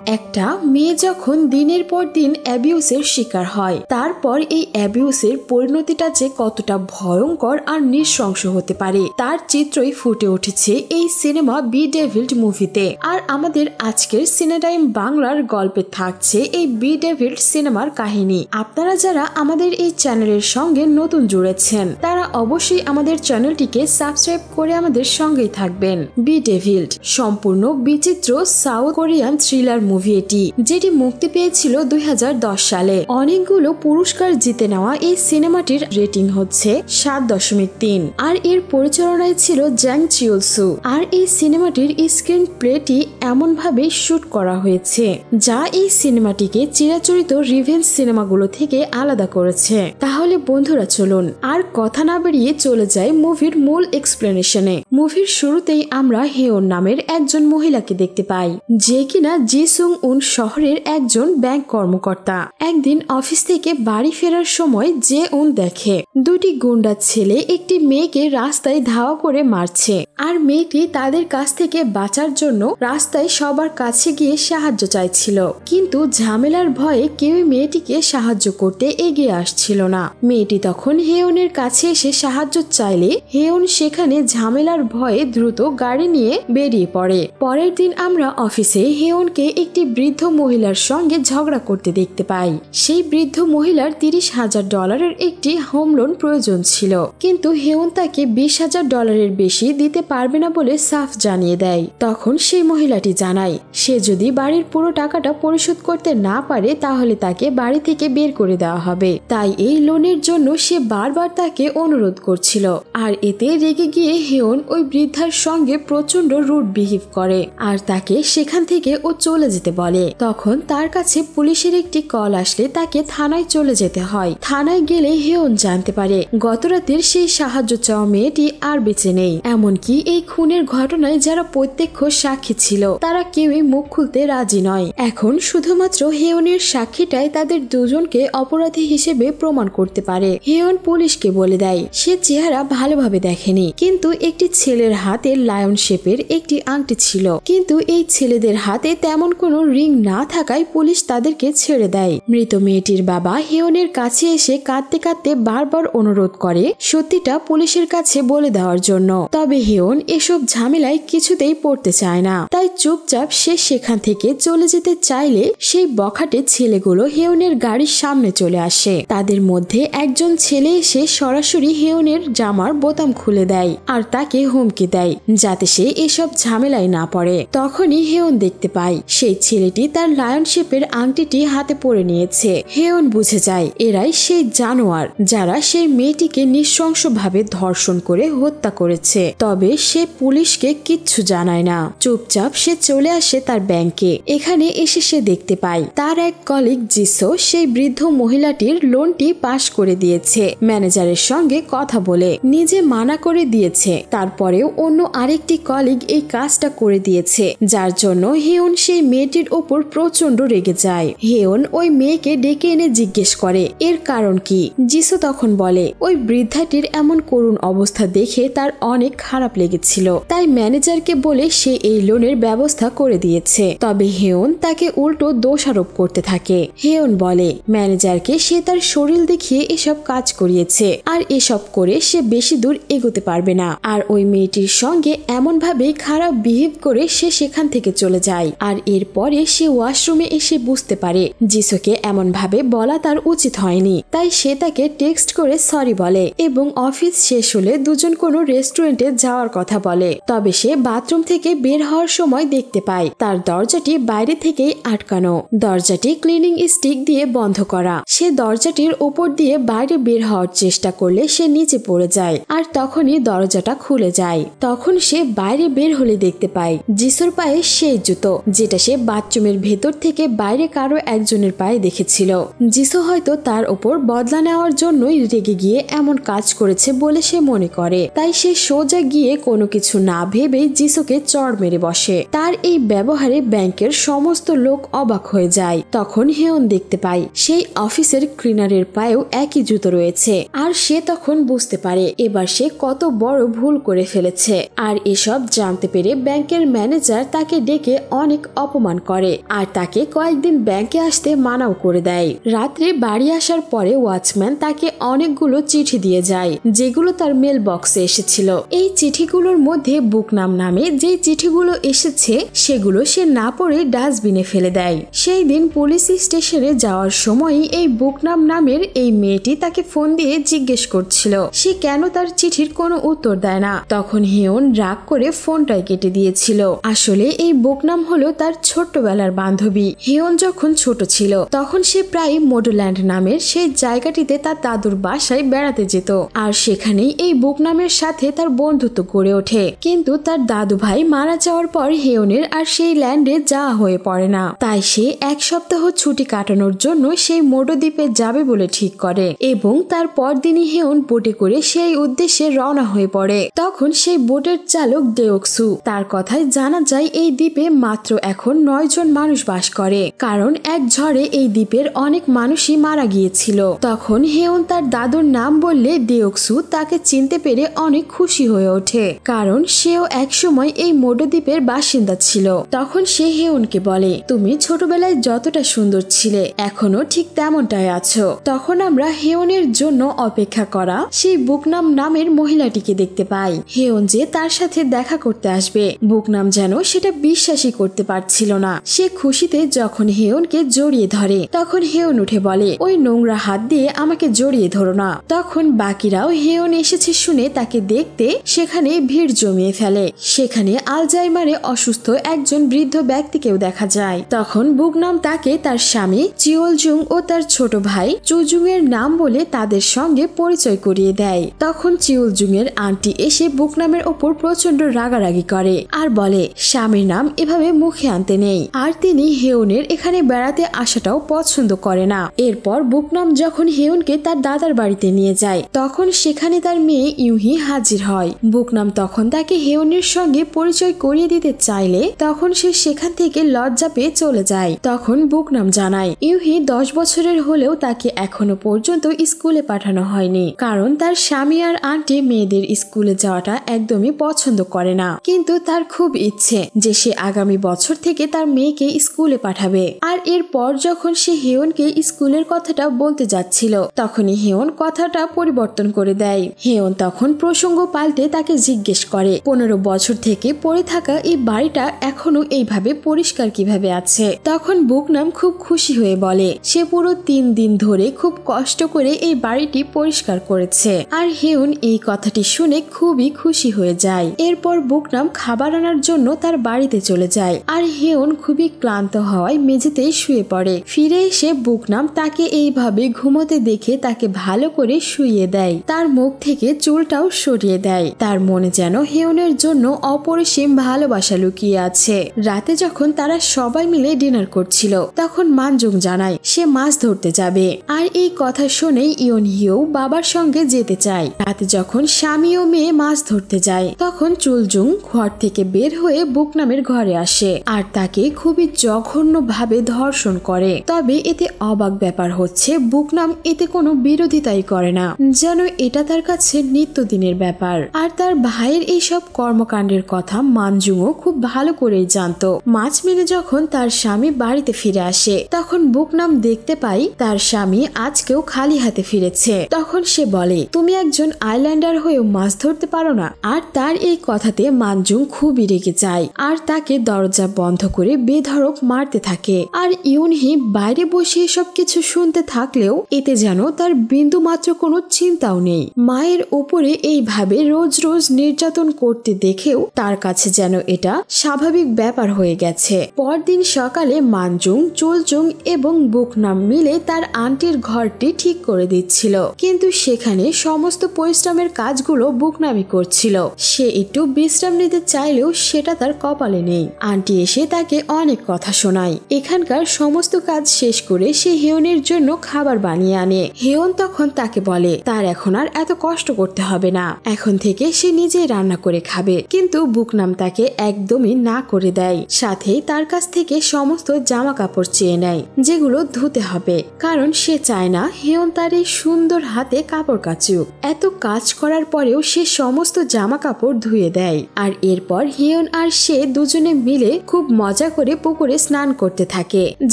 একটা মেয়ে যখন দিনের পর দিন অ্যাবিউসের শিকার হয়, তারপর এই অ্যাবিউসের পরিণতিটা যে কতটা ভয়ঙ্কর আর নৃশংস হতে পারে তার চিত্রই ফুটে উঠেছে এই সিনেমা বি ডেভিলড মুভিতে। আর আমাদের আজকের সিনেটাইম বাংলার গল্পে থাকছে এই বি ডেভিলড সিনেমার কাহিনী। আপনারা যারা আমাদের এই চ্যানেলের সঙ্গে নতুন জুড়েছেন তারা অবশ্যই আমাদের চ্যানেলটিকে সাবস্ক্রাইব করে আমাদের সঙ্গেই থাকবেন। বি ডেভিলড সম্পূর্ণ বিচিত্র সাউথ কোরিয়ান থ্রিলার মুভি এটি, যেটি মুক্তি পেয়েছিল 2010 সালে। অনেকগুলো পুরস্কার জিতে নেওয়া এই সিনেমাটির রেটিং হচ্ছে 7.3 আর এর পরিচালনায় ছিল জ্যাং চিউল সু। আর এই সিনেমাটির স্ক্রিন প্লেটি এমন ভাবে শুট করা হয়েছে যা এই সিনেমাটিকে চিরাচরিত রিভেঞ্জ সিনেমাগুলো থেকে আলাদা করেছে। তাহলে বন্ধুরা চলুন আর কথা না বেরিয়ে চলে যায় মুভির মূল এক্সপ্লেনেশনে। মুভির শুরুতেই আমরা হেওন নামের একজন মহিলাকে দেখতে পাই, যে কিনা জিসুং উন শহরের একজন ব্যাংক কর্মকর্তা। একদিন অফিস থেকে বাড়ি ফেরার সময় জে উন দেখে দুটি গুন্ডা ছেলে একটি মেয়েকে রাস্তায় ধাওয়া করে মারছে, আর মেয়েটি তাদের কাছ থেকে বাঁচার জন্য রাস্তায় সবার কাছে গিয়ে সাহায্য চাইছিল, কিন্তু ঝামেলার ভয়ে কেউ মেয়েটিকে সাহায্য করতে এগিয়ে আসছিল না। মেয়েটি তখন হেওনের কাছে এসে সাহায্য চাইলে হেওন সেখানে ঝামেলার ভয়ে দ্রুত গাড়ি নিয়ে বেরিয়ে পড়ে। পরের দিন আমরা অফিসে হেওনকে একটি বৃদ্ধ মহিলার সঙ্গে ঝগড়া করতে দেখতে পাই। সেই বৃদ্ধ মহিলার $30,000 একটি হোম লোন প্রয়োজন ছিল, কিন্তু হেওন তাকে $20,000 বেশি দিতে পারবে না বলে সাফ জানিয়ে দেয়। তখন সেই মহিলাটি জানায় সে যদি বাড়ির পুরো টাকাটা পরিশোধ করতে না পারে তাহলে তাকে বাড়ি থেকে বের করে দেওয়া হবে। তাই এই লোনের জন্য সে বারবার তাকে অনুরোধ করছিল। আর এতে রেগে গিয়ে হেওন ওই বৃদ্ধার সঙ্গে প্রচন্ড রুড বিহেভ করে আর তাকে সেখান থেকে ও চলে যেতে বলে। তখন তার কাছে পুলিশের একটি কল আসলে তাকে থানায় চলে যেতে হয়। থানায় গেলে হেওন জানতে পারে গতরাতের সেই সাহায্য চাওয়া মেয়েটি আর বেঁচে নেই। এমনকি এই খুনের ঘটনায় যারা প্রত্যক্ষ সাক্ষী ছিল তারা কেউই মুখ খুলতে রাজি নয়। এখন শুধুমাত্র হেওনের সাক্ষীটাই তাদের দুজনকে অপরাধী হিসেবে প্রমাণ করতে পারে। হেওন পুলিশকে বলে দেয় সে চেহারা ভালোভাবে দেখেনি, কিন্তু একটি ছেলের হাতে লায়ন শেপের একটি আংটি ছিল, কিন্তু এই ছেলেদের হাতে তেমন কোনো রিং না থাকায় পুলিশ তাদেরকে ছেড়ে দেয়। মৃত মেয়েটির বাবা হেওনের কাছে এসে কাঁদতে কাঁদতে বারবার অনুরোধ করে সত্যিটা পুলিশের কাছে বলে দেওয়ার জন্য, তবে হেওন এসব ঝামেলায় কিছুতেই পড়তে চায় না। তাই চুপচাপ সে সেখান থেকে চলে যেতে চাইলে সেই বখাটে ছেলেগুলো হেওনের গাড়ির সামনে চলে আসে। তাদের মধ্যে একজন ছেলে এসে সরাসরি হেওনের জামার বোতাম খুলে দেয় আর তাকে হুমকি দেয় যাতে সে এসব ঝামেলায় না পড়ে। তখনই হেওন দেখতে পায় সেই ছেলেটি তার লায়ন শেপের আংটিটি হাতে পরে নিয়েছে। হেওন বুঝে যায় এরাই সেই জানোয়ার যারা সেই মেয়েটিকে নৃশংসভাবে ধর্ষণ করে হত্যা করেছে। তবে সে পুলিশকে কিচ্ছু জানায় না, চুপচাপ সে চলে আসে তার ব্যাংকে। এখানে এসে সে দেখতে পায় তার এক কলিগ জিসো সেই বৃদ্ধ মহিলাটির লোনটি পাশ করে দিয়েছে। ম্যানেজারের সঙ্গে কথা বলে নিজে মানা করে দিয়েছে, তারপরেও অন্য আরেকটি কলিগ এই কাজটা করে দিয়েছে, যার জন্য হেওন সেই মেয়েটির ওপর প্রচন্ড রেগে যায়। হেওন ওই মেয়েকে ডেকে এনে জিজ্ঞেস করে এর কারণ কি। জিসো তখন বলে ওই বৃদ্ধাটির এমন করুণ অবস্থা দেখে তার অনেক খারাপ লেগেছিল, তাই ম্যানেজারকে বলে সে এই লোনের ব্যবস্থা করে দিয়েছে। তবে হেওন তাকে উল্টো দোষারোপ করতে থাকে। হেওন বলে ম্যানেজারকে সে তার শরীর দেখিয়ে এসব কাজ করিয়েছে, আর এসব করে সে বেশি দূর এগোতে পারবে না। আর ওই মেয়েটির সঙ্গে এমন ভাবে খারাপ বিহেভ করে সে সেখান থেকে চলে যায়। আর এরপরে সে ওয়াশরুমে এসে বুঝতে পারে জিসোকে এমন ভাবে বলা তার উচিত হয়নি, তাই সে তাকে টেক্সট করে সরি বলে এবং অফিস শেষ হলে দুজন কোনো রেস্টুরেন্টে যাওয়ার কথা বলে। তবে সে বাথরুম থেকে বের হওয়ার সময় দেখতে পায় তার দরজাটি বাইরে থেকেই আটকানো, দরজাটি ক্লিনিং স্টিক দিয়ে বন্ধ করা। সে দরজাটির উপর দিয়ে বাইরে বের হওয়ার চেষ্টা করলে সে নিচে পড়ে যায় আর তখনই দরজাটা খুলে যায়। তখন সে বাইরে বের হলে দেখতে পায় জিসোর পায়ে সেই জুতো যেটা সে বাথরুমের ভেতর থেকে বাইরে কারো একজনের পায়ে দেখেছিল। জিসো হয়তো তার উপর বদলা নেওয়ার জন্যই রেগে গিয়ে এমন কাজ করেছে বলে সে মনে করে, তাই সে সোজা গিয়ে কোনো কিছু না ভেবে জিসোকে চড় মেরে বসে। তার এই ব্যবহারে ব্যাংকের সমস্ত লোক অবাক হয়ে যায়। তখন হেওন দেখতে পায় সেই অফিসের ক্লিনারের পায়েও একই জুতো রয়েছে, আর সে তখন বুঝতে পারে এবার সে কত বড় ভুল করে ফেলেছে। আর এসব জানতে পেরে ব্যাংকের ম্যানেজার তাকে ডেকে অনেক অপমান অপমান করে আর তাকে কয়েকদিন ব্যাংকে আসতে মানাও করে দেয়। রাত্রে বাড়ি আসার পরে ওয়াচম্যান তাকে অনেকগুলো চিঠি দিয়ে যায় যেগুলো তার মেল বক্সে এসেছিল। এই চিঠিগুলোর মধ্যে বুকনাম নামে যে চিঠিগুলো এসেছে সেগুলো সে না পড়ে ডাস্টবিনে ফেলে দেয়। সেই দিন পুলিশ স্টেশনে যাওয়ার সময় এই বুকনাম নামের এই মেয়েটি তাকে ফোন দিয়ে জিজ্ঞেস করছিল সে কেন তার চিঠির কোনো উত্তর দেয় না। তখন হিয়ন রাগ করে ফোনটাই কেটে দিয়েছিল। আসলে এই বুকনাম হলো তার ছোট্টবেলার বান্ধবী। হিয়ন যখন ছোট ছিল তখন সে প্রায় মোডোল্যান্ড নামের সেই জায়গাটিতে তার দাদুর বাসায় বেড়াতে যেত আর সেখানেই এই বুকনামের সাথে তার বন্ধুত্ব গড়ে ওঠে। কিন্তু তার দাদু ভাই মারা যাওয়ার পর হিয়নের আর সেই ল্যান্ডে যাওয়া হয়ে পড়ে না। তাই সে এক সপ্তাহ ছুটি কাটানোর জন্য সেই মোডো দ্বীপে যাবে বলে ঠিক করে এবং তার পরদিনই হিয়ন বোটে করে সেই উদ্দেশ্যে রওনা হয়ে পড়ে। তখন সেই বোটের চালক ডেওকসু তার কথায় জানা যায় এই দ্বীপে মাত্র এখন 9 জন মানুষ বাস করে, কারণ এক ঝড়ে এই দ্বীপের অনেক মানুষই মারা গিয়েছিল। তখন হিয়ন তার দাদুর নাম বললে ডেওকসু তাকে চিনতে পেরে অনেক খুশি হয়ে ওঠে, কারণ সেও একসময় এই মোডো দ্বীপের বাসিন্দা ছিল। তখন সে হিয়নকে বলে, তুমি ছোটবেলায় যতটা সুন্দর ছিলে এখনো ঠিক তেমনটাই আছো। তখন আমরা হিয়নের জন্য অপেক্ষা করা সেই বুকনাম নামের মহিলাটিকে দেখতে পাই। হিয়ন যে তার সাথে দেখা করতে আসবে, বুকনাম যেন সেটা বিশ্বাসই করতে পারছিল না। সে খুশিতে যখন হিয়নকে জড়িয়ে ধরে তখন হিয়ন উঠে বলে, ওই নোংরা হাত দিয়ে আমাকে জড়িয়ে ধরো না। তখন বাকিরাও হিয়ন এসেছে শুনে তাকে দেখতে সেখানে ভিড় জমিয়ে ফেলে। সেখানে আলজাইমারে অসুস্থ একজন বৃদ্ধ ব্যক্তিকেও দেখা যায়। তখন বুকনাম তাকে তার স্বামী চিওলজুং ও তার ছোট ভাই চুজুং এর নাম বলে তাদের সঙ্গে পরিচয় করিয়ে দেয়। তখন চিওলজুং এর আন্টি এসে বুকনামের ওপর প্রচন্ড রাগারাগি করে আর বলে স্বামীর নাম এভাবে মুখে আনতে নেই, আর তিনি হিয়নের এখানে বেড়াতে আসাটাও পছন্দ করে না। এরপর বুকনাম যখন হিয়নকে তার দাদার বাড়িতে নিয়ে যায় তখন সেখানে তার মেয়ে ইউহি হাজির হয়। বুকনাম তখন তাকে হিয়নের সঙ্গে পরিচয় করিয়ে দিতে চাইলে তখন সে সেখান থেকে লজ্জা পেয়ে চলে যায়। তখন বুকনাম জানায় ইউহি 10 বছরের হলেও তাকে এখনো পর্যন্ত স্কুলে পাঠানো হয়নি, কারণ তার স্বামী আর আন্টি মেয়েদের স্কুলে যাওয়াটা একদমই পছন্দ করে না। কিন্তু তার খুব ইচ্ছে যে সে আগামী বছর থেকে তার মেয়েকে স্কুলে পাঠাবে। আর এরপর যখন সে হিয়নকে স্কুলের কথাটা বলতে যাচ্ছিল তখনই হিয়ন কথাটা পরিবর্তন করে দেয়। হিয়ন তখন প্রসঙ্গ পাল্টে তাকে জিজ্ঞেস করে 15 বছর থেকে পড়ে থাকা এই বাড়িটা এখনো এইভাবে পরিষ্কার কিভাবে আছে। তখন বুকনাম খুব খুশি হয়ে বলে সে পুরো 3 দিন ধরে খুব কষ্ট করে এই বাড়িটি পরিষ্কার করেছে। আর হিয়ন এই কথাটি শুনে খুবই খুশি হয়ে যায়। এরপর বুকনাম খাবার আনার জন্য তার বাড়িতে চলে যায় আর হিয়ন খুবই ক্লান্ত হওয়ায় মেঝেতেই শুয়ে পড়ে। ফিরে এসে বুকনাম তাকে এইভাবে ঘুমোতে দেখে তাকে ভালো করে শুইয়ে দেয়, তার মুখ থেকে চুলটাও সরিয়ে দেয়। তার মনে যেন হিয়নের জন্য অপরিসীম ভালোবাসা লুকিয়ে আছে। রাতে যখন তারা সবাই মিলে ডিনার করছিল তখন মানজুং জানায় সে মাছ ধরতে যাবে, আর এই কথা শুনেই ইয়ন হিও বাবার সঙ্গে যেতে চায়। রাতে যখন স্বামী ও মেয়ে মাছ ধরতে যায় তখন চুলজুং ঘর থেকে বের হয়ে বুকনামের ঘরে আসে আর তাকে খুবই জঘন্য ভাবে ধর্ষণ করে। তবে এতে অবাক ব্যাপার হচ্ছে বুকনাম এতে কোনো বিরোধিতাই করে না, যেন এটা তার কাছে নিত্যদিনের ব্যাপার। আর তার ভাইয়ের এইসব কর্মকাণ্ডের কথা মানজুংও খুব ভালো করেই জানতো। মাছ মেরে যখন তার স্বামী বাড়িতে ফিরে আসে তখন বুকনাম দেখতে পাই তার স্বামী আজকেও খালি হাতে ফিরেছে। তখন সে বলে তুমি একজন আইল্যান্ডার হয়েও মাছ ধরতে পারো না। আর তার এই কথাতে মানজুং খুবই রেগে যায় আর তাকে দরজা বন্ধ করে বেধড়ক মারতে থাকে। আর ইউনহি বাইরে বসে এসব কিছু শুনতে থাকলেও এতে যেন তার বিন্দু মাত্র কোনো চিন্তাও নেই। মায়ের উপরে এইভাবে রোজ রোজ নির্যাতন করতে দেখেও তার কাছে যেন এটা স্বাভাবিক ব্যাপার হয়ে গেছে। পরদিন সকালে মানজুং, চুলজুং এবং বুকনাম মিলে তার আন্টির ঘরটি ঠিক করে দিচ্ছিল, কিন্তু সেখানে সমস্ত পরিশ্রমের কাজগুলো বুকনামই করছিল। সে একটু বিশ্রাম নিতে চাইলেও সেটা তার কপালে নেই। আন্টি এসে তাকে অনেক কথা শোনায়। এখানকার সমস্ত কাজ শেষ করে সে হিয়নের জন্য খাবার বানিয়ে আনে। হিয়ন তখন তাকে বলে তার এখন আর এত কষ্ট করতে হবে না, এখন থেকে সে নিজেই রান্না করে খাবে। কিন্তু বুকনাম তাকে একদমই না করে দেয়, সাথেই তার কাছ থেকে সমস্ত জামা কাপড় চেয়ে নেয় যেগুলো ধুতে হবে, কারণ সে চায় না হিয়ন তার এই সুন্দর হাতে কাপড় কাচুক। এত কাজ করার পরেও সে সমস্ত জামা কাপড় ধুয়ে দেয়। আর এরপর হিয়ন আর সে দুজনে মিলে খুব মজা মজা করে পুকুরে স্নান করতে থাকে,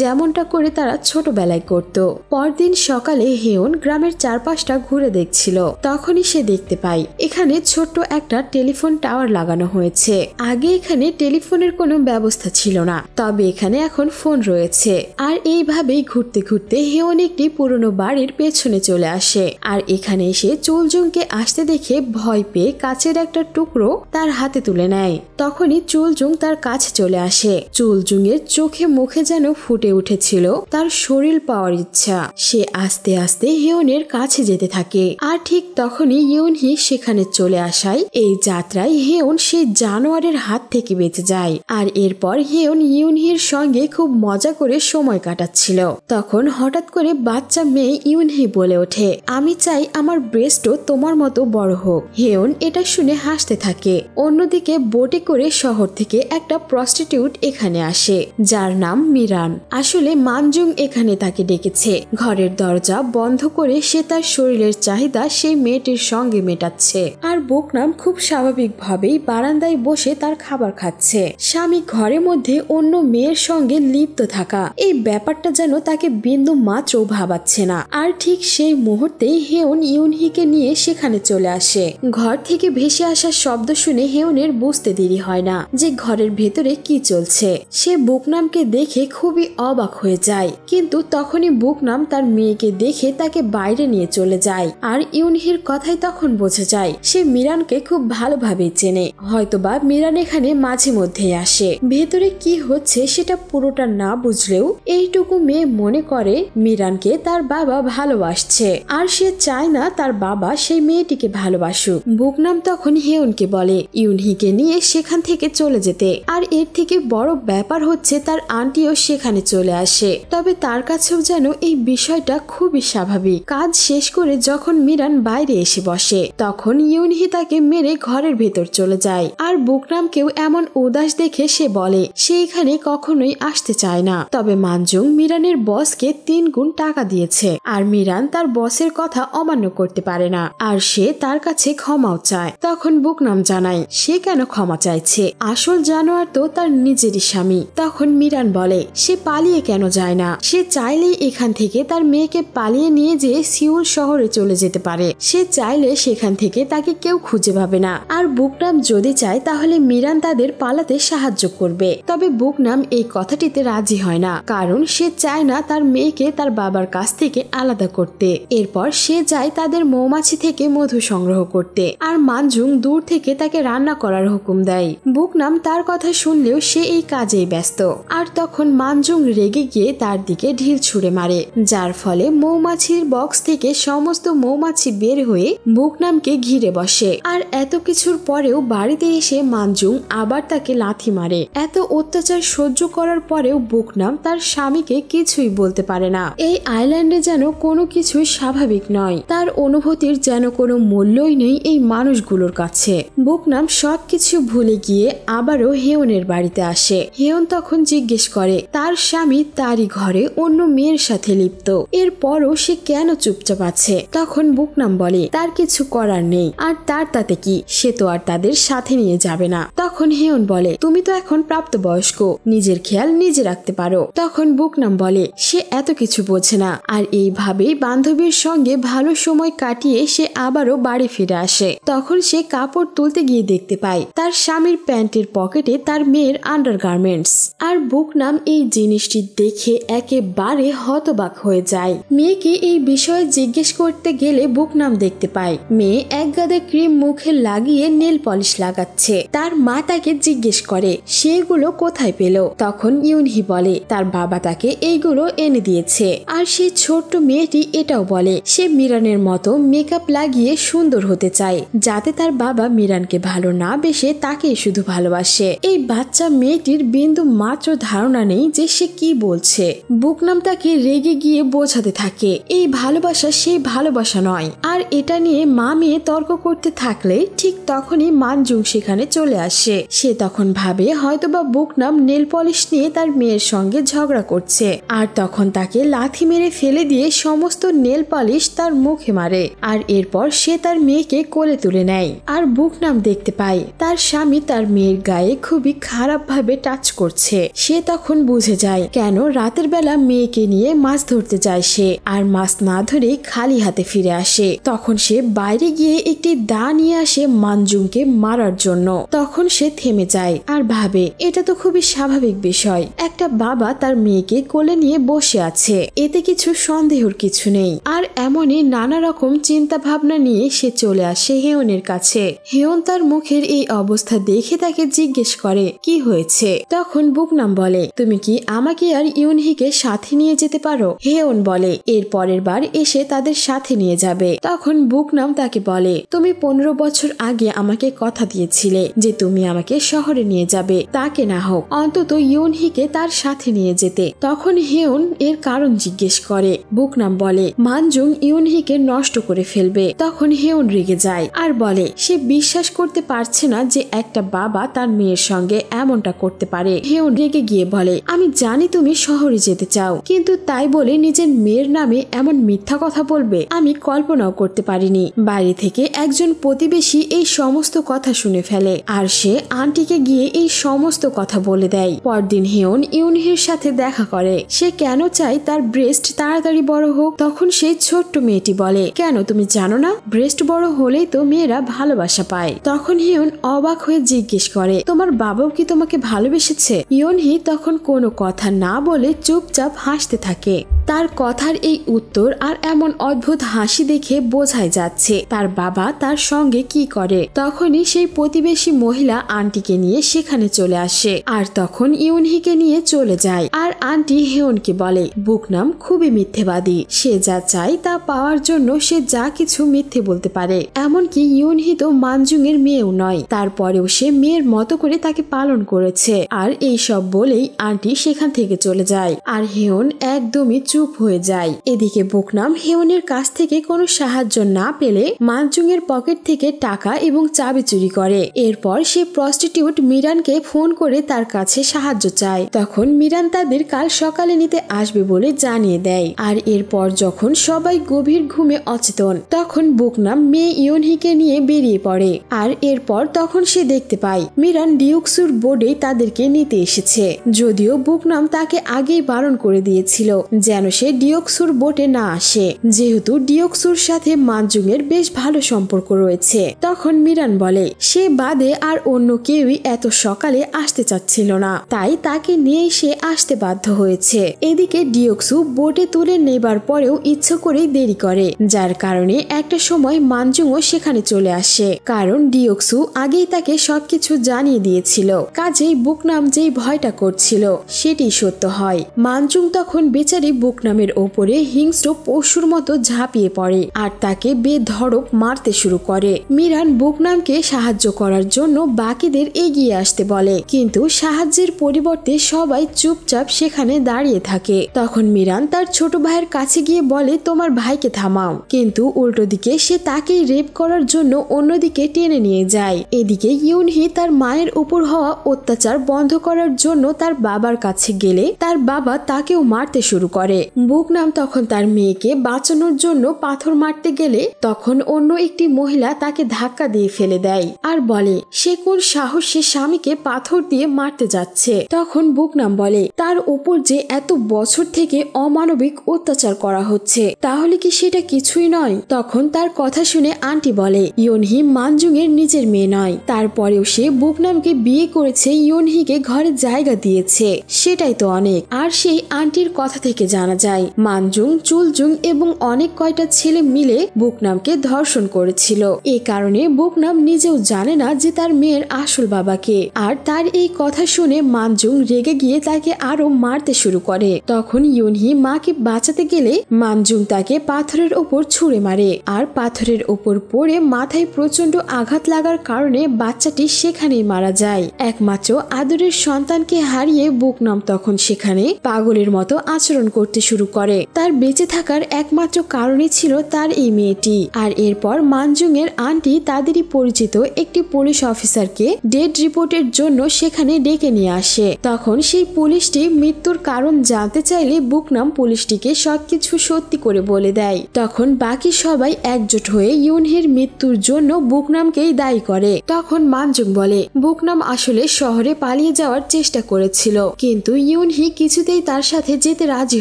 যেমনটা করে তারা ছোটবেলায় করত। পরদিন সকালে হেয়ন গ্রামের চারপাশটা ঘুরে দেখছিল। তখনই সে দেখতে পায় এখানে ছোট্ট একটা টেলিফোন টাওয়ার লাগানো হয়েছে। আগে এখানে টেলিফোনের কোনো ব্যবস্থা ছিল না, তবে এখানে এখন ফোন রয়েছে। আর এইভাবেই ঘুরতে ঘুরতে হেয়ন একটি পুরনো বাড়ির পেছনে চলে আসে। আর এখানে এসে চুলজুংকে আসতে দেখে ভয় পেয়ে কাচের একটা টুকরো তার হাতে তুলে নেয়। তখনই চুলজুং তার কাছে চলে আসে। চুলজুংয়ের চোখে মুখে যেন ফুটে উঠেছিল তার শরীর পাওয়ার ইচ্ছা। সে আস্তে আস্তে হেয়নের কাছে যেতে থাকে। আর ঠিক তখনই ইউনহি সেখানে চলে আসায় এই যাত্রায় হেয়ন সেই জানোয়ারের হাত থেকে বেঁচে যায়। আর এরপর হেয়ন ইউনহির সঙ্গে খুব মজা করে সময় কাটাচ্ছিল। তখন হঠাৎ করে বাচ্চা মেয়ে ইউনহি বলে ওঠে, আমি চাই আমার ব্রেস্টও তোমার মতো বড় হোক। হেয়ন এটা শুনে হাসতে থাকে। অন্যদিকে বোটে করে শহর থেকে একটা প্রস্টিটিউট এখানে আসে, যার নাম মিরান। আসলে মানজুং এখানে তাকে ডেকেছে। ঘরের দরজা বন্ধ করে সে তার শরীরের চাহিদা সেই মেয়েটির সঙ্গে মেটাচ্ছে। আর বুকনাম খুব স্বাভাবিকভাবেই বারান্দায় বসে তার খাবার খাচ্ছে। স্বামী ঘরের মধ্যে অন্য মেয়ের সঙ্গে লিপ্ত থাকা, এই ব্যাপারটা যেন তাকে বিন্দু মাত্র ভাবাচ্ছে না। আর ঠিক সেই মুহূর্তেই হেয়ন ইউনহিকে নিয়ে সেখানে চলে আসে। ঘর থেকে ভেসে আসা শব্দ শুনে হেয়নের বুঝতে দেরি হয় না যে ঘরের ভেতরে কি চলছে। সে বুকনামকে দেখে খুবই অবাক হয়ে যায়, কিন্তু তখনই বুকনাম তার মেয়েকে দেখে তাকে বাইরে নিয়ে চলে যায়। আর ইউনহির কথাই তখন বোঝা যায় সে মিরানকে খুব ভালোভাবে চেনে। হয়তোবা মিরান এখানে মাঝে মধ্যেই আসে। ভেতরে কি হচ্ছে সেটা পুরোটা না বুঝলেও এইটুকু মেয়ে মনে করে মিরানকে তার বাবা ভালোবাসছে, আর সে চায় না তার বাবা সেই মেয়েটিকে ভালোবাসুক। বুকনাম তখন হেয়নকে বলে ইউনহিকে নিয়ে সেখান থেকে চলে যেতে। আর এর থেকে বড় ব্যাপার হচ্ছে তার আন্টিও সেখানে চলে আসে। তবে তার কাছেও যেন এই বিষয়টা খুবই স্বাভাবিক। কাজ শেষ করে যখন মিরান বাইরে এসে বসে, তখন ইউনহি তাকে মেরে ঘরের ভেতর চলে যায়। আর বুকনামকেও এমন উদাস দেখে সে বলে সে এখানে কখনোই আসতে চায় না। তবে মানজুং মিরানের বসকে 3 গুণ টাকা দিয়েছে, আর মিরান তার বসের কথা অমান্য করতে পারে না, আর সে তার কাছে ক্ষমাও চায়। তখন বুকনাম জানায় সে কেন ক্ষমা চাইছে, আসল জানোয়ার তো তার নিজেরই স্বামী। তখন মিরান বলে সে পালিয়ে কেন যায় না, সে চাইলেই এখান থেকে তার মেয়েকে পালিয়ে নিয়ে যেয়ে সিউল শহরে চলে যেতে পারে। সে চাইলে সেখান থেকে তাকে কেউ খুঁজে পাবে না। আর বুকনাম যদি চায় তাহলে মিরান তাদের পালাতে সাহায্য করবে। তবে বুকনাম এই কথাটিতে রাজি হয় না, কারণ সে চায় না তার মেয়েকে তার বাবার কাছ থেকে আলাদা করতে। এরপর সে যায় তাদের মৌমাছি থেকে মধু সংগ্রহ করতে। আর মানজুং দূর থেকে তাকে রান্না করার হুকুম দেয়। বুকনাম তার কথা শুনলেও সে এই কাজেই ব্যস্ত। আর তখন মানজুং রেগে গিয়ে তার দিকে ঢিল ছুঁড়ে মারে, যার ফলে মৌমাছির বক্স থেকে সমস্ত মৌমাছি বের হয়ে বুকনামকে ঘিরে বসে। আর এত কিছুর পরেও বাড়িতে এসে মানজুং আবার তাকে লাথি মারে। এত অত্যাচার সহ্য করার পরেও বুকনাম তার স্বামীকে কিছুই বলতে পারে না। এই আইল্যান্ডে যেন কোনো কিছুই স্বাভাবিক নয়। তার অনুভূতির যেন কোনো মূল্যই নেই এই মানুষগুলোর কাছে। বুকনাম সবকিছু ভুলে গিয়ে আবারও হেয়নের বাড়িতে আসে। হেয়ন তখন জিজ্ঞেস করে তার স্বামী তারই ঘরে অন্য মেয়ের সাথে লিপ্ত, এরপরও সে কেন চুপচাপ আছে। তখন বুকনাম বলে তার কিছু করার নেই, আর তার তাতে কি, সে তো আর তাদের সাথে নিয়ে যাবে না। তখন হেয়ন বলে তুমি তো এখন প্রাপ্তবয়স্ক, নিজের খেয়াল নিজে রাখতে পারো। তখন বুকনাম বলে সে এত কিছু বোঝে না। আর এইভাবেই বান্ধবীর সঙ্গে ভালো সময় কাটিয়ে সে আবারও বাড়ি ফিরে আসে। তখন সে কাপড় তুলতে গিয়ে দেখতে পায় তার স্বামীর প্যান্টের পকেটে তার মেয়ের আন্ডারগার্মেন্টস। আর বুকনাম এই জিনিসটি দেখে একেবারে হতবাক হয়ে যায়। মেয়েকে এই বিষয়ে জিজ্ঞেস করতে গেলে বুকনাম দেখতে পায় মেয়ে এক গাদা ক্রিম মুখে লাগিয়ে নেল পলিশ লাগাচ্ছে। তার মা তাকে জিজ্ঞেস করে সেগুলো কোথায় পেল। তখন ইউনহি বলে তার বাবা তাকে এইগুলো এনে দিয়েছে। আর সেই ছোট্ট মেয়েটি এটাও বলে সে মিরানের মতো মেকআপ লাগিয়ে সুন্দর হতে চায়, যাতে তার বাবা মিরানকে ভালো না বেসে তাকেই শুধু ভালোবাসে। এই বাচ্চা মেয়েটির বিন্দু মাত্র ধারণা নেই যে সে কি বলছে। বুকনাম তাকে রেগে গিয়ে বোঝাতে থাকে এই ভালোবাসা সেই ভালোবাসা নয়। আর এটা নিয়ে মা মেয়ে তর্ক করতে থাকলে ঠিক তখনই মানজুং সেখানে চলে আসে। সে তখন ভাবে হয়তোবা বুকনাম নেল পলিশ নিয়ে তার মেয়ের সঙ্গে ঝগড়া করছে, আর তখন তাকে লাথি মেরে ফেলে দিয়ে সমস্ত নেল পলিশ তার মুখে মারে। আর এরপর সে তার মেয়েকে কোলে তুলে নেয়। আর বুকনাম দেখতে পায় তার স্বামী তার মেয়ের গায়ে খুবই খারাপ ভাবে টাচ করছে। সে তখন বুঝে যায় কেন রাতের বেলা মেয়েকে নিয়ে মাছ ধরতে যায় সে, আর মাছ না ধরে খালি হাতে ফিরে আসে। তখন সে বাইরে গিয়ে একটি দা নিয়ে আসে মানজুংকে মারার জন্য। তখন সে থেমে যায় আর ভাবে এটা তো খুবই স্বাভাবিক বিষয়, একটা বাবা তার মেয়েকে কোলে নিয়ে বসে আছে, এতে কিছু সন্দেহের কিছু নেই। আর এমনই নানা রকম চিন্তা ভাবনা নিয়ে সে চলে আসে হেয়নের কাছে। হেয়ন তার মুখের এই অবস্থা দেখে তাকে জিজ্ঞেস করে কি হয়েছে। তখন বুকনাম বলে তুমি কি আমাকে আর ইউনহিকে সাথে নিয়ে যেতে পারো? হেয়ন বলে এর পরের বার এসে তাদের সাথে নিয়ে যাবে। তখন বুকনাম তাকে বলে তুমি 15 বছর আগে আমাকে কথা দিয়েছিলে যে তুমি আমাকে শহরে নিয়ে যাবে, তাকে না হোক অন্তত ইউনহিকে তার সাথে নিয়ে যেতে। তখন হেয়ন এর কারণ জিজ্ঞেস করে। বুকনাম বলে মানজুং ইউনহিকে নষ্ট করে ফেলবে। তখন হেয়ন রেগে যায় আর বলে সে বিশ্বাস করতে পারছে না যে একটা বাবা তার মেয়ের সঙ্গে এমনটা করতে পারে। হেয়ন রেগে গিয়ে বলে আমি জানি তুমি শহরে যেতে চাও, কিন্তু তাই বলে নিজের মেয়ের নামে এমন মিথ্যা কথা বলবে আমি কল্পনাও করতে পারিনি। বাইরে থেকে একজন প্রতিবেশী এই সমস্ত কথা শুনে ফেলে আর সে আন্টিকে গিয়ে এই সমস্ত কথা বলে দেয়। পরদিন হেয়ন ইউনহির সাথে দেখা করে। সে কেন চায় তার ব্রেস্ট তাড়াতাড়ি বড় হোক। তখন সেই ছোট্ট মেয়েটি বলে কেন তুমি জানো না ব্রেস্ট বড় হলেই তো মেয়েরা ভালোবাসা পায়। তখন হিয়ন অবাক হয়ে জিজ্ঞেস করে তোমার বাবাও কি তোমাকে ভালোবেসেছে? ইউনহি তখন কোনো কথা না বলে চুপচাপ হাসতে থাকে। তার কথার এই উত্তর আর এমন অদ্ভুত হাসি দেখে বোঝাই যাচ্ছে তার বাবা তার সঙ্গে কি করে। তখনই সেই প্রতিবেশী মহিলা আন্টিকে নিয়ে সেখানে চলে আসে আর তখন ইউনহিকে নিয়ে চলে যায়। আর আন্টি হেয়নকে বলে বুকনাম খুবই মিথ্যেবাদী, সে যা চায় তা পাওয়ার জন্য সে যা কিছু মিথ্যে বলতে পারে। এমনকি ইউনহি তো মানজুং এর মেয়েও নয়, তারপরেও সে মেয়ের মতো করে তাকে পালন করেছে। আর এই সব বলেই আন্টি সেখান থেকে চলে যায় আর হেয়ন একদমই চুপ হয়ে যায়। এদিকে বুকনাম হেয়নের কাছ থেকে কোনো সাহায্য না পেলে মানজুং এর পকেট থেকে টাকা এবং চাবি চুরি করে। এরপর সে প্রস্টিটিউট মিরানকে ফোন করে তার কাছে সাহায্য চায়। তখন মিরান তাদের কাল সকালে নিতে আসবে বলে জানিয়ে দেয়। আর এরপর যখন সবাই গভীর ঘুমে অচেতন তখন বুকনাম মেয়ে ইউনহিকে নিয়ে বেরিয়ে পড়ে। আর এরপর তখন সে দেখতে পায় মিরান ডিউকসুর বোর্ডে তাদেরকে নিতে এসেছে, যদিও বুকনাম তাকে আগেই বারণ করে দিয়েছিল যেন সে ডিউকসুর বোটে না আসে, যেহেতু ডিউকসুর সাথে মানজুং এর বেশ ভালো সম্পর্ক রয়েছে। তখন মিরান বলে সে বাদে আর অন্য কেউই এত সকালে আসতে চাচ্ছিল না, তাই তাকে নিয়ে সে আসতে বাধ্য হয়েছে। এদিকে ডিউকসু বোটে তুলে নেবার পরেও ইচ্ছে করেই দেরি করে, যার কারণে একটা সময় মানজুংও সেখানে চলে আসে, কারণ ডিউকসু আগেই তাকে সবকিছু জানিয়ে দিয়েছিল। কাজেই বুকনাম যেই ভয়টা করছিল সেটি সত্য হয়। মানজুং তখন বেচারি বুকনামের ওপরে হিংস্র পশুর মতো ঝাঁপিয়ে পড়ে আর তাকে বেধড়ক মারতে শুরু করে। মিরান বুকনামকে সাহায্য করার জন্য বাকিদের এগিয়ে আসতে বলে, কিন্তু সাহায্যের পরিবর্তে সবাই চুপচাপ সেখানে দাঁড়িয়ে থাকে। তখন মিরান তার ছোট ভাইয়ের কাছে গিয়ে বলে তোমার ভাইকে থামাও, কিন্তু উল্টো দিকে সে তাকেই রেপ করার জন্য অন্যদিকে টেনে নিয়ে যায়। এদিকে ইউনহি তার মায়ের উপর হওয়া অত্যাচার বন্ধ করার জন্য তার বাবার কাছে গেলে তার বাবা তাকেও মারতে শুরু করে। বুকনাম তখন তার মেয়েকে বাঁচানোর জন্য পাথর মারতে গেলে তখন অন্য একটি মহিলা তাকে ধাক্কা দিয়ে ফেলে দেয় আর বলে সে কোন সাহসে স্বামীকে পাথর দিয়ে মারতে যাচ্ছে। তখন বুকনাম বলে তার উপর যে এত বছর থেকে অমানবিক অত্যাচার করা হচ্ছে তাহলে কি সেটা কিছুই নয়। তখন তার কথা শুনে আন্টি বলে ইউনহি মানজুং এর নিজের মেয়ে নয়, তারপরেও সে বুকনামকে বিয়ে করেছে, ইউনহিকে ঘরে জায়গা দিয়েছে, সেটাই তো অনেক। আর সেই আন্টির কথা থেকে জানা যায় মানজুং, চুলজুং এবং অনেক কয়টা ছেলে মিলে বুকনামকে ধর্ষণ করেছিল। এ কারণে বুকনাম নিজেও জানে না যে তার মেয়ের আসল বাবাকে। আর তার এই কথা শুনে মানজুং রেগে গিয়ে তাকে আরো মারতে শুরু করে। তখন ইউনহি মাকে বাঁচাতে গেলে মানজুং তাকে পাথরের ওপর ছুঁড়ে মারে আর পাথরের ওপর পড়ে মাথায় প্রচন্ড আঘাত লাগার কারণে বাচ্চাটি সেখানেই মারা যায়। একমাত্র আদরের সন্তানকে হারিয়ে বুকনাম তখন সেখানে পাগলের মতো আচরণ করতে শুরু করে। তার বেঁচে থাকার একমাত্র কারণই ছিল তার এই মেয়েটি। আর এরপর মানজুং এর আন্টি তাদেরই পরিচিত একটি পুলিশ অফিসারকে ডেড রিপোর্টের জন্য সেখানে ডেকে নিয়ে আসে। তখন সেই পুলিশটি মৃত্যুর কারণ জানতে চাইলে বুকনাম পুলিশটিকে সবকিছু সত্যি করে বলে দেয়। তখন বাকি সবাই একজোট হয়ে ইউনহির মৃত্যুর জন্য বুকনামকেই দায়ী করে। তখন মানজুং বলে বুকনাম আসলে শহরে পালিয়ে যাওয়ার চেষ্টা করেছিল, কিন্তু ইউনহি কিছুতেই তার সাথে যেতে রাজি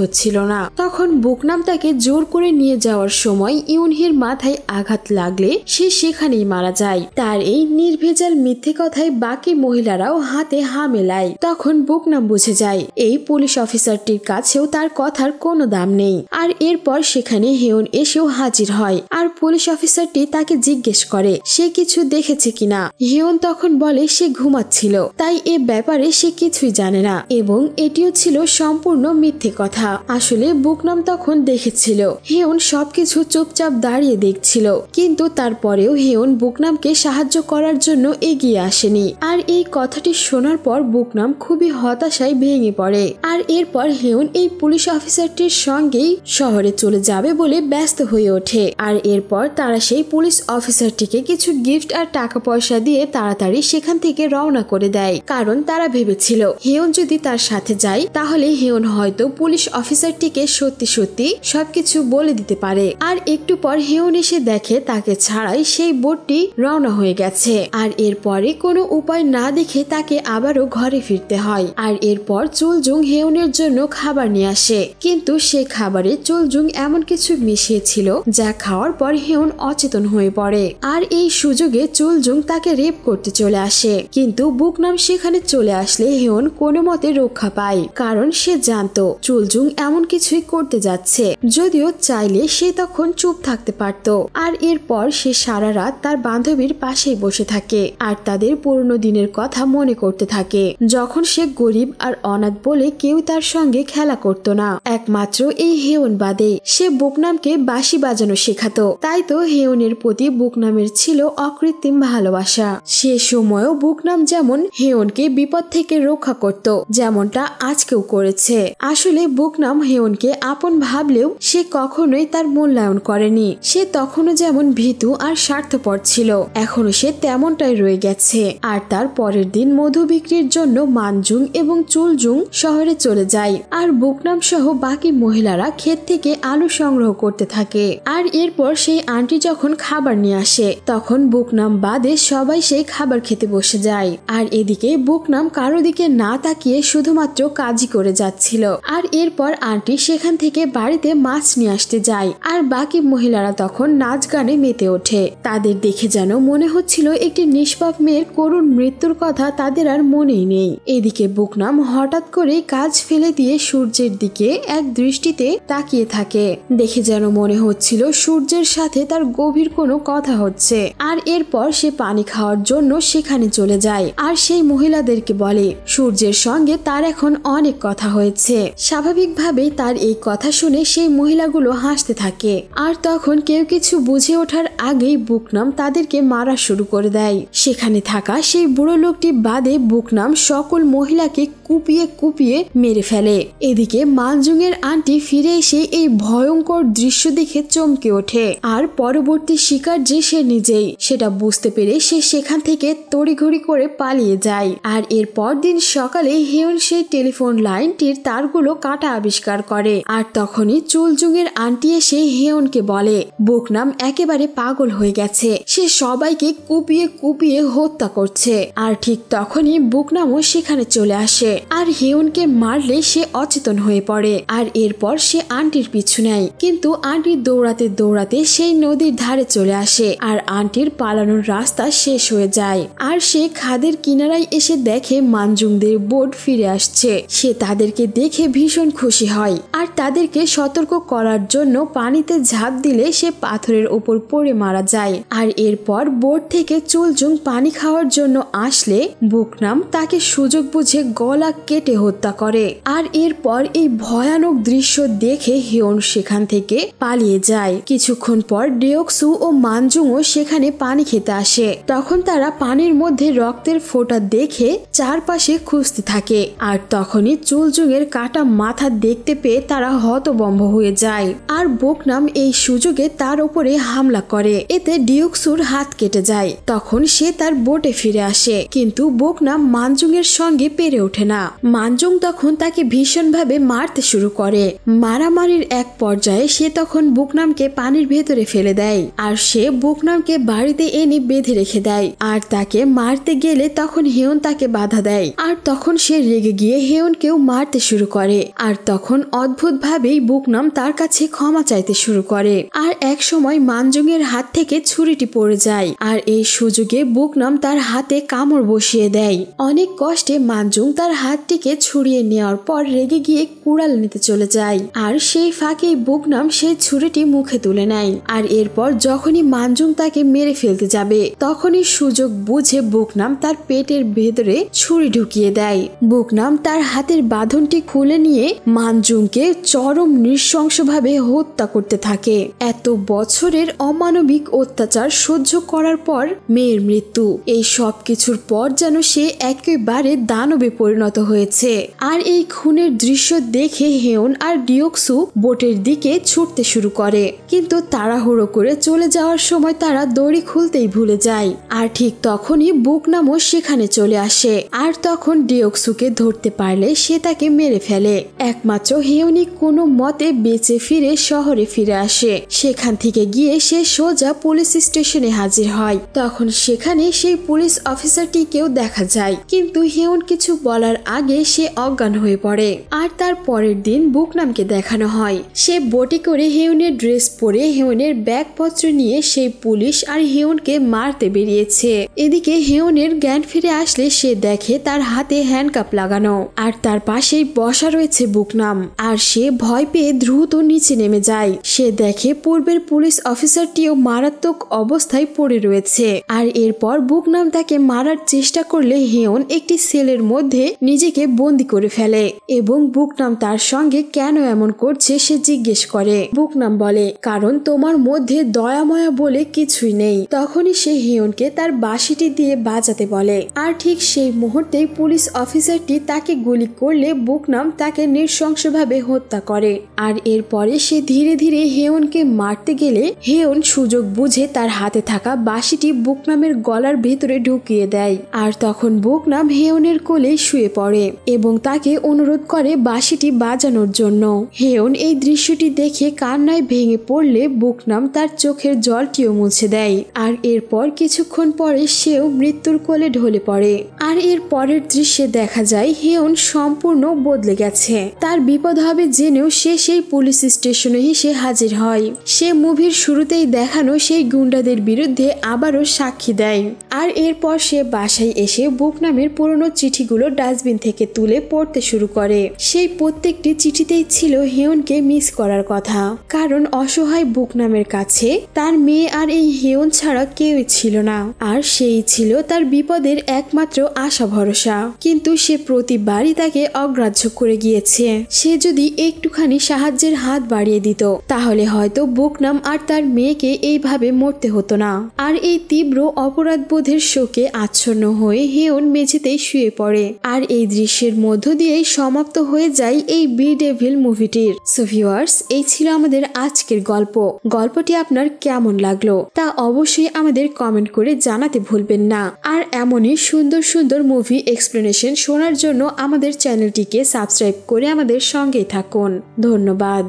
হচ্ছিল না। তখন বুকনাম তাকে জোর করে নিয়ে যাওয়ার সময় ইউনহির মাথায় আঘাত লাগলে সে সেখানেই মারা যায়। তার এই নির্ভেজাল মিথ্যে কথায় বাকি মহিলারাও হাতে হা মেলায়। তখন বুকনাম বুঝে যায় এই পুলিশ অফিসারটির কাছেও তার কথার কোনো দাম নেই। আর এরপর সেখানে হেয়ন এসেও হাজির হয় আর পুলিশ অফিসারটি তাকে জিজ্ঞেস করে সে কিছু দেখেছে কিনা। হেয়ন তখন বলে সে ঘুমাচ্ছিল, তাই এ ব্যাপারে সে কিছুই জানে না এবং এটিও ছিল সম্পূর্ণ মিথ্যে কথা। আসলে বুকনাম তখন দেখেছিল। হেয়ন সবকিছু চুপচাপ দাঁড়িয়ে দেখছিল, কিন্তু তারপরেও হেয়ন বুকনামকে সাহায্য করার জন্য এগিয়ে আসেনি। আর এই কথাটি শোনার পর বুকনাম খুবই হতাশায় ভেঙে পড়ে। আর এরপর হেয়ন এই পুলিশ অফিসারটির সঙ্গেই শহরে চলে যাবে বলে ব্যস্ত হয়ে ওঠে। আর এরপর তারা সেই পুলিশ অফিসারটিকে কিছু গিফট আর টাকা পয়সা দিয়ে তাড়াতাড়ি সেখান থেকে রওনা করে দেয়, কারণ তারা ভেবেছিল হেয়ন যদি তার সাথে যায় তাহলে হেয়ন হয়তো পুলিশ অফিসারটিকে সত্যি সত্যি সবকিছু বলে দিতে পারে। আর একটু পর হেয়ন এসে দেখে তাকে ছাড়াই সেই বোটটি রওনা হয়ে গেছে। আর এরপরে কোনো উপায় না দেখে তাকে আবারও ঘরে ফিরতে হয়। আর এরপর চুলজুং হেয়নের জন্য খাবার নিয়ে আসে, কিন্তু সে খাবারে চুলজুং এমন কিছু মিশিয়েছিল যা খাওয়ার পর হেয়ন অচেতন হয়ে পড়ে। আর এই সুযোগে চুলজুং তাকে রেপ করতে চলে আসে, কিন্তু বুকনাম সেখানে চলে আসলে হেয়ন কোনো মতে রক্ষা পায়, কারণ সে জানতো চুলজুং এমন কিছুই করতে যাচ্ছে। যদিও চাইলে সে তখন চুপ থাকতে পারত। আর এরপর সে সারা রাত তার বান্ধবীর পাশেই বসে থাকে আর তাদের পুরনো দিনের কথা মনে করতে থাকে, যখন সে গরিব আর অনাথ বলে কেউ তার সঙ্গে খেলা করত না, একমাত্র এই হেয়ন বাদে। সে বুকনামকে বাঁশি বাজানো শেখাতো, তাই তো হেয়নের প্রতি বুকনামের ছিল অকৃত্রিম ভালোবাসা। সে সময়ও বুকনাম যেমন হেয়নকে বিপদ থেকে রক্ষা করত, যেমনটা আজকেও করেছে। আসলে বুকনাম হেয়নকে আপন ভাবলেও সে কখনোই তার মূল্যায়ন করেনি। সে তখনও যেমন ভীতু আর স্বার্থপর ছিল, এখনো সে তেমনটাই রয়ে গেছে। আর তার পরের দিন মধু বিক্রির জন্য মানজুং এবং চুলজুং শহরে চলে যায়। আর বুকনাম সহ বাকি মহিলারা ক্ষেত থেকে আলু সংগ্রহ করতে থাকে। আর এরপর সেই আন্টি যখন খাবার নিয়ে আসে তখন বুকনাম বাদে সবাই সেই খাবার খেতে বসে যায়। আর এদিকে বুকনাম কারো দিকে না তাকিয়ে শুধুমাত্র কাজই করে যাচ্ছিল। আর এরপর আন্টি সেখান থেকে বাড়িতে মাছ নিয়ে আসতে যায়। আর বাকি মহিলারা তখন নাচ গানে মেতে ওঠে। তাদের দেখে যেন মনে হচ্ছিল একটি নিষ্পাপ মেয়ের করুণ মৃত্যুর কথা তাদের আর মনেই নেই। এদিকে বুকনাম হঠাৎ করে কাজ ফেলে দিয়ে সূর্যের দিকে এক দৃষ্টিতে তাকিয়ে থাকে। দেখে যেন মনে হচ্ছিল সূর্যের সাথে তার গভীর কোনো কথা হচ্ছে। আর এরপর সে পানি খাওয়ার জন্য সেখানে চলে যায় আর সেই মহিলাদেরকে বলে সূর্যের সঙ্গে তার এখন অনেক কথা হয়েছে। স্বাভাবিকভাবেই তার এই কথা শুনে সেই মহিলাগুলো হাসতে থাকে। আর তখন কেউ কিছু বুঝে ওঠার আগেই বুকনাম তাদেরকে মারা শুরু করে দেয়। সেখানে থাকা সেই বুড়ো লোকটি বাদে বুকনাম সকল মহিলাকে কুপিয়ে কুপিয়ে মেরে ফেলে। এদিকে মানজুং এর আন্টি ফিরে এসে এই ভয়ঙ্কর দৃশ্য দেখে চমকে ওঠে। আর পরবর্তী শিকার যে সে নিজেই, সেটা বুঝতে পেরে সে সেখান থেকে তড়িঘড়ি করে পালিয়ে যায়। আর এর পরদিন সকালে হেয়ন সেই টেলিফোন লাইনটির তারগুলো কাটা আবিষ্কার করে। আর তখনই চুলজুং এর আন্টি এসে হেয়নকে বলে বুকনাম একেবারে পাগল হয়ে গেছে, সে সবাইকে কুপিয়ে কুপিয়ে হত্যা করছে। আর ঠিক তখনই বুকনামও সেখানে চলে আসে আর হেয়নকে মারলে সে অচেতন হয়ে পড়ে। আর এরপর সে আন্টির পিছু নেয়, কিন্তু আন্টি দৌড়াতে দৌড়াতে সেই নদীর ধারে চলে আসে। আর আন্টির পালানোর রাস্তা শেষ হয়ে যায়। আর সে খাদের কিনারায় এসে দেখে মানজুংদের বোট ফিরে আসছে। সে তাদেরকে দেখে ভীষণ খুশি হয় আর তাদেরকে সতর্ক করার জন্য পানিতে ঝাঁপ দিলে সে পাথরের উপর পড়ে মারা যায়। আর এরপর বোট থেকে চুলজুং পানি খাওয়ার জন্য আসলে বুকনাম তাকে সুযোগ বুঝে গলা কেটে হত্যা করে। আর এরপর এই ভয়ানক দৃশ্য দেখে হেয়ন সেখান থেকে পালিয়ে যায়। কিছুক্ষণ পর ডিওকসু ও মানজুংও সেখানে পানি খেতে আসে। তখন তারা পানির মধ্যে রক্তের ফোঁটা দেখে চারপাশে খুঁজতে থাকে। আর তখনই চুলজুং এর কাটা মাথা দেখতে পেয়ে তারা হতভম্ব হয়ে যায়। আর বুকনাম এই সুযোগে তার উপরে হামলা করে। এতে ডিওকসুর হাত কেটে যায়। তখন সে তার বোটে ফিরে আসে, কিন্তু বুকনাম মানজুং এর সঙ্গে পেরে ওঠে না। মানজুং মানজুং তখন তাকে ভীষণভাবে মারতে শুরু করে। মারামারির এক পর্যায়ে সে তখন বুকনামকে পানির ভেতরে ফেলে দেয় আর সে বুকনামকে বাড়িতে এনে বেঁধে রেখে দেয়। আর তাকে মারতে গেলে তখন হেয়ন তাকে বাধা দেয় আর তখন সে রেগে গিয়ে হেয়নকেও মারতে শুরু করে। আর তখন অদ্ভুতভাবেই বুকনাম তার কাছে ক্ষমা চাইতে শুরু করে। আর এক সময় মানজুং এর হাত থেকে ছুরিটি পড়ে যায় আর এই সুযোগে বুকনাম তার হাতে কামড় বসিয়ে দেয়। অনেক কষ্টে মানজুং তার হাতটিকে ছুরিয়ে নেওয়ার পর রেগে গিয়ে কুড়াল নিতে চলে যায় আর সেই ফাঁকেই বুকনাম সেই ছুরিটি মুখে তুলে নেয়। আর এরপর যখনই মানজুং তাকে মেরে ফেলতে যাবে তখনই সুযোগ বুঝে বুকনাম তার পেটের ভেতরে ছুরি ঢুকিয়ে দেয়। বুকনাম তার হাতের বাঁধনটি খুলে নিয়ে মানজুংকে চরম নৃশংসভাবে হত্যা করতে থাকে। এত বছরের অমানবিক অত্যাচার সহ্য করার পর মেয়ের মৃত্যু, এই সব কিছুর পর যেন সে একেবারে দানবে পরিণত হয়েছে। আর এই খুনের দৃশ্য দেখে হেয়ন আর ডিওকসু বোটের দিকে ছুটতে শুরু করে, কিন্তু তাড়াহুড়ো করে চলে যাওয়ার সময় তারা দড়ি খুলতেই ভুলে যায়। আর ঠিক তখনই বুকনামও সেখানে চলে আসে আর তখন ডিওকসুকে ধরতে পারলে সে তাকে মেরে ফেলে। একমাত্র হেয়নই কোনো মতে বেঁচে ফিরে শহরে ফিরে আসে। সেখান থেকে গিয়ে সে সোজা পুলিশ স্টেশনে হাজির হয়। তখন সেখানে সেই পুলিশ অফিসারটিকেও দেখা যায়, কিন্তু হেয়ন কিছু বলার আগে সে অজ্ঞান হয়ে পড়ে। আর তার পরের দিন বুকনামকে দেখানো হয় সে বোটে করে হেয়নের ড্রেস পরে হেয়নের ব্যাগপত্র নিয়ে সেই পুলিশ আর হেয়নকে মারতে বেরিয়েছে। এদিকে হেয়নের জ্ঞান ফিরে আসলে সে দেখে তার হাতে হ্যান্ডকাপ লাগানো আর তার পাশেই বসা রয়েছে বুকনাম। আর সে ভয় পেয়ে দ্রুত নিচে নেমে যায়। সে দেখে পূর্বের পুলিশ অফিসারটিও মারাত্মক অবস্থায় পড়ে রয়েছে। আর এরপর বুকনাম তাকে মারার চেষ্টা করলে হেয়ন একটি সেলের মধ্যে নিজেকে বন্দি করে ফেলে এবং বুকনাম তার সঙ্গে কেন এমন করছে সে জিজ্ঞেস করে। বুকনাম বলে, কারণ তোমার মধ্যে দয়াময়া বলে কিছুই নেই। তখনই সে হেয়নকে তার বাঁশিটি দিয়ে বাজাতে বলে। আর ঠিক সেই মুহূর্তেই পুলিশ অফিসারটি তাকে গুলি করলে বুকনাম তাকে নৃশংসভাবে হত্যা করে। আর এরপরে সে ধীরে ধীরে হেয়নকে মারতে গেলে হেয়ন সুযোগ বুঝে তার হাতে থাকা বাঁশিটি বুকনামের গলার ভেতরে ঢুকিয়ে দেয়। আর তখন বুকনাম হেয়নের কোলে শুয়ে পড়ে এবং তাকে অনুরোধ করে বাঁশিটি বাজানোর জন্য। হেয়ন এই দৃশ্যটি দেখে কান্নায় ভেঙে পড়লে বুকনাম তার চোখের জলটিও মুছে দেয়। আর এরপর কিছুক্ষণ পরে সেও মৃত্যুর কোলে ঢলে পড়ে। আর এর পরের দৃশ্যে দেখা যায় হেয়ন সম্পূর্ণ বদলে গেছে। তার বিপদ হবে জেনেও সে সেই পুলিশ স্টেশনে এসে হাজির হয়। সে মুভির শুরুতেই দেখানো সেই গুন্ডাদের বিরুদ্ধে আবারও সাক্ষী দেয়। আর এরপর সে বাসায় এসে বুকনামের পুরনো চিঠিগুলো ডাস্টবিন থেকে তুলে পড়তে শুরু করে। সেই প্রত্যেকটি চিঠিতেই ছিল হেয়নকে মিস করার কথা, কারণ অসহায় বুকনামের কাছে তার মেয়ে আর এই হেয়ন ছাড়া কেউই ছিল না। আর সেই ছিল তার বিপদের একমাত্র আশা ভরসা। কিন্তু সে প্রতিবারই তাকে অগ্রাহ্য করে গিয়েছে। সে যদি একটুখানি সাহায্যের হাত বাড়িয়ে দিত তাহলে হয়তো বুকনাম আর তার মেয়েকে এইভাবে মরতে হতো না। আর এই তীব্র অপরাধবোধের শোকে আচ্ছন্ন হয়ে হেয়ন মেঝেতেই শুয়ে পড়ে। আর এই দৃশ্যের মধ্য দিয়েই সমাপ্ত হয়ে যায় এই বি ডেভিল মুভিটির। সো ভিউয়ার্স, এই ছিল আমাদের আজকের গল্প। গল্পটি আপনার কেমন লাগলো তা অবশ্যই আমাদের কমেন্ট করে জানাতে ভুলবেন না। আর এমনই সুন্দর সুন্দর মুভি এক্সপ্লেনেশন শোনার জন্য আমাদের চ্যানেলটিকে সাবস্ক্রাইব করে আমাদের সঙ্গেই থাকুন। ধন্যবাদ।